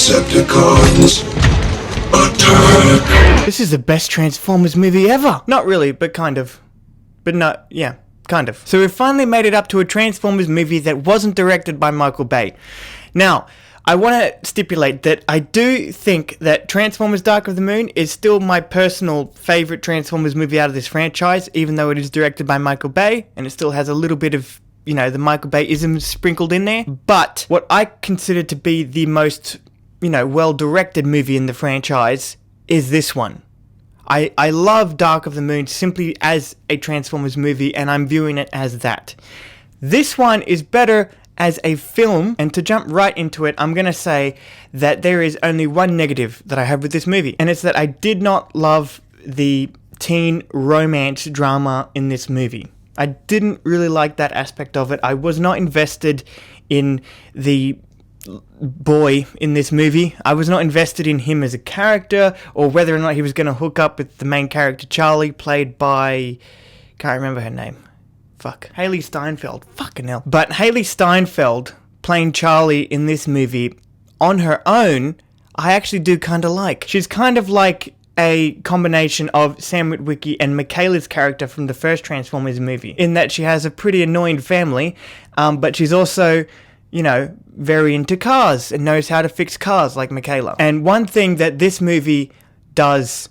Decepticons, attack! This is the best Transformers movie ever! Not really, but kind of. But no, yeah, kind of. So we've finally made it up to a Transformers movie that wasn't directed by Michael Bay. Now, I want to stipulate that I do think that Transformers Dark of the Moon is still my personal favourite Transformers movie out of this franchise, even though it is directed by Michael Bay, and it still has a little bit of, you know, the Michael Bay-isms sprinkled in there. But what I consider to be the most, you know, well-directed movie in the franchise is this one. I love Dark of the Moon simply as a Transformers movie, and I'm viewing it as that. This one is better as a film, and to jump right into it, I'm going to say that there is only one negative that I have with this movie, and it's that I did not love the teen romance drama in this movie. I didn't really like that aspect of it. I was not invested in the boy in this movie. I was not invested in him as a character, or whether or not he was going to hook up with the main character, Charlie, played by... can't remember her name. Fuck. Haley Steinfeld. Fucking hell. But Haley Steinfeld playing Charlie in this movie on her own, I actually do kind of like. She's kind of like a combination of Sam Witwicky and Michaela's character from the first Transformers movie, in that she has a pretty annoying family, but she's also, you know, very into cars and knows how to fix cars like Michaela. And one thing that this movie does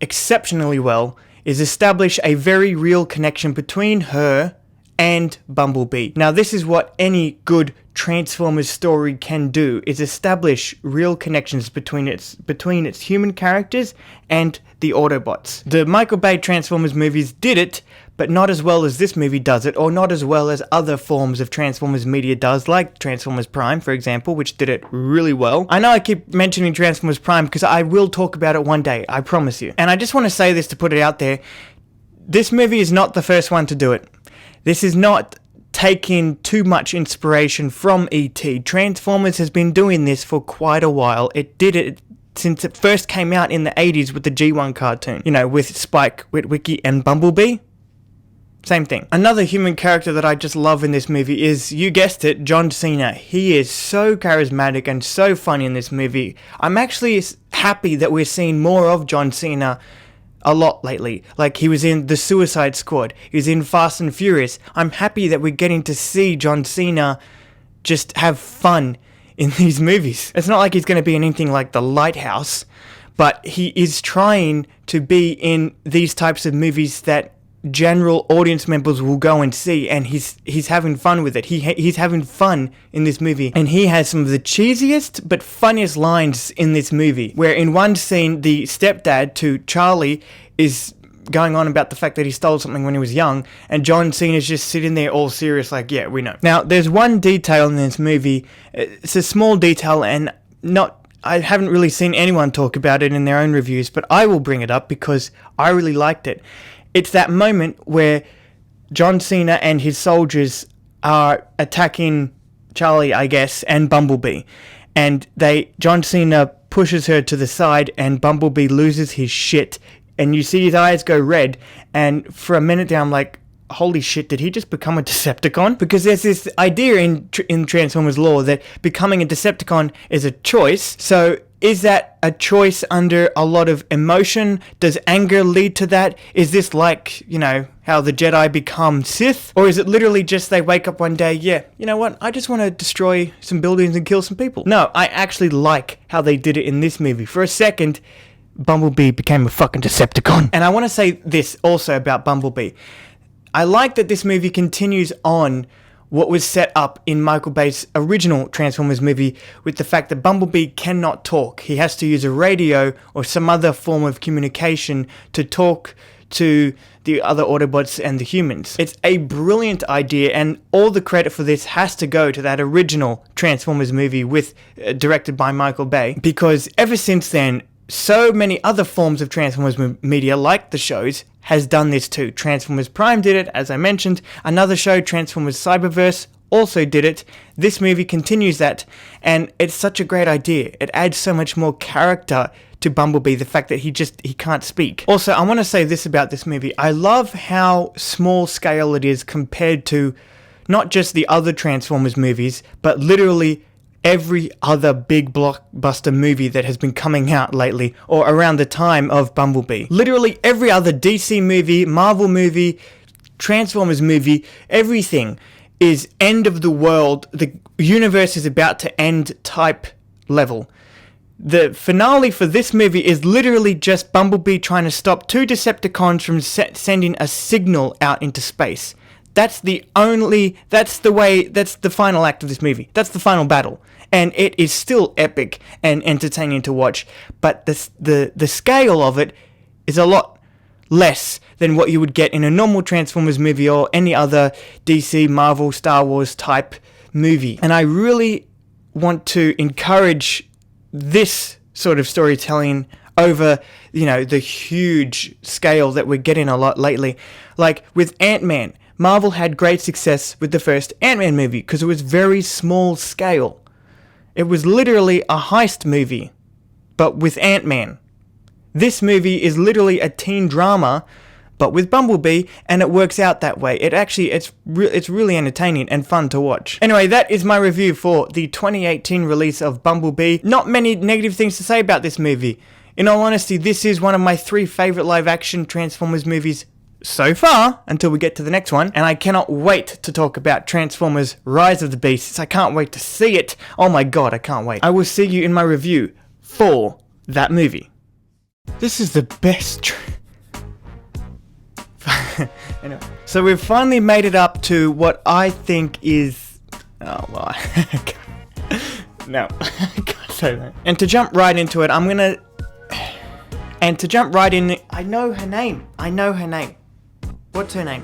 exceptionally well is establish a very real connection between her and Bumblebee. Now, this is what any good Transformers story can do, is establish real connections between its human characters and the Autobots. The Michael Bay Transformers movies did it, but not as well as this movie does it, or not as well as other forms of Transformers media does, like Transformers Prime, for example, which did it really well. I know I keep mentioning Transformers Prime because I will talk about it one day, I promise you. And I just want to say this to put it out there. This movie is not the first one to do it. This is not taking too much inspiration from E.T. Transformers has been doing this for quite a while. It did it since it first came out in the 80s with the G1 cartoon, you know, with Spike, Witwicky, and Bumblebee. Same thing. Another human character that I just love in this movie is, you guessed it, John Cena. He is so charismatic and so funny in this movie. I'm actually happy that we're seeing more of John Cena a lot lately. Like, he was in The Suicide Squad. He was in Fast and Furious. I'm happy that we're getting to see John Cena just have fun in these movies. It's not like he's going to be in anything like The Lighthouse, but he is trying to be in these types of movies that general audience members will go and see, and he's having fun with it. He's having fun in this movie, and he has some of the cheesiest but funniest lines in this movie, where in one scene the stepdad to Charlie is going on about the fact that he stole something when he was young, and John Cena's just sitting there all serious like, yeah, we know. Now, there's one detail in this movie, it's a small detail, and I haven't really seen anyone talk about it in their own reviews, but I will bring it up because I really liked it. It's that moment where John Cena and his soldiers are attacking Charlie, I guess, and Bumblebee. And John Cena pushes her to the side, and Bumblebee loses his shit. And you see his eyes go red. And for a minute there, I'm like, holy shit, did he just become a Decepticon? Because there's this idea in Transformers lore that becoming a Decepticon is a choice. So is that a choice under a lot of emotion? Does anger lead to that? Is this like, you know, how the Jedi become Sith? Or is it literally just they wake up one day, yeah, you know what, I just want to destroy some buildings and kill some people? No, I actually like how they did it in this movie. For a second, Bumblebee became a fucking Decepticon. And I want to say this also about Bumblebee. I like that this movie continues on what was set up in Michael Bay's original Transformers movie with the fact that Bumblebee cannot talk. He has to use a radio or some other form of communication to talk to the other Autobots and the humans. It's a brilliant idea, and all the credit for this has to go to that original Transformers movie directed by Michael Bay, because ever since then, so many other forms of Transformers media, like the shows, has done this too. Transformers Prime did it, as I mentioned. Another show, Transformers Cyberverse, also did it. This movie continues that, and it's such a great idea. It adds so much more character to Bumblebee, the fact that he can't speak. Also, I want to say this about this movie. I love how small scale it is compared to not just the other Transformers movies, but literally every other big blockbuster movie that has been coming out lately or around the time of Bumblebee. Literally every other DC movie, Marvel movie, Transformers movie, everything is end of the world, the universe is about to end type level. The finale for this movie is literally just Bumblebee trying to stop two Decepticons from sending a signal out into space. That's the final act of this movie. That's the final battle. And it is still epic and entertaining to watch. But the scale of it is a lot less than what you would get in a normal Transformers movie or any other DC, Marvel, Star Wars type movie. And I really want to encourage this sort of storytelling over, the huge scale that we're getting a lot lately. Like with Ant-Man, Marvel had great success with the first Ant-Man movie because it was very small scale. It was literally a heist movie, but with Ant-Man. This movie is literally a teen drama, but with Bumblebee, and it works out that way. It's really entertaining and fun to watch. Anyway, that is my review for the 2018 release of Bumblebee. Not many negative things to say about this movie. In all honesty, this is one of my 3 favorite live-action Transformers movies so far, until we get to the next one, and I cannot wait to talk about Transformers Rise of the Beasts. I can't wait to see it. Oh my god, I can't wait. I will see you in my review for that movie. This is the best anyway, so we've finally made it up to what I think is... Oh, well, no, I can't say that. And to jump right into it, I know her name. What's her name?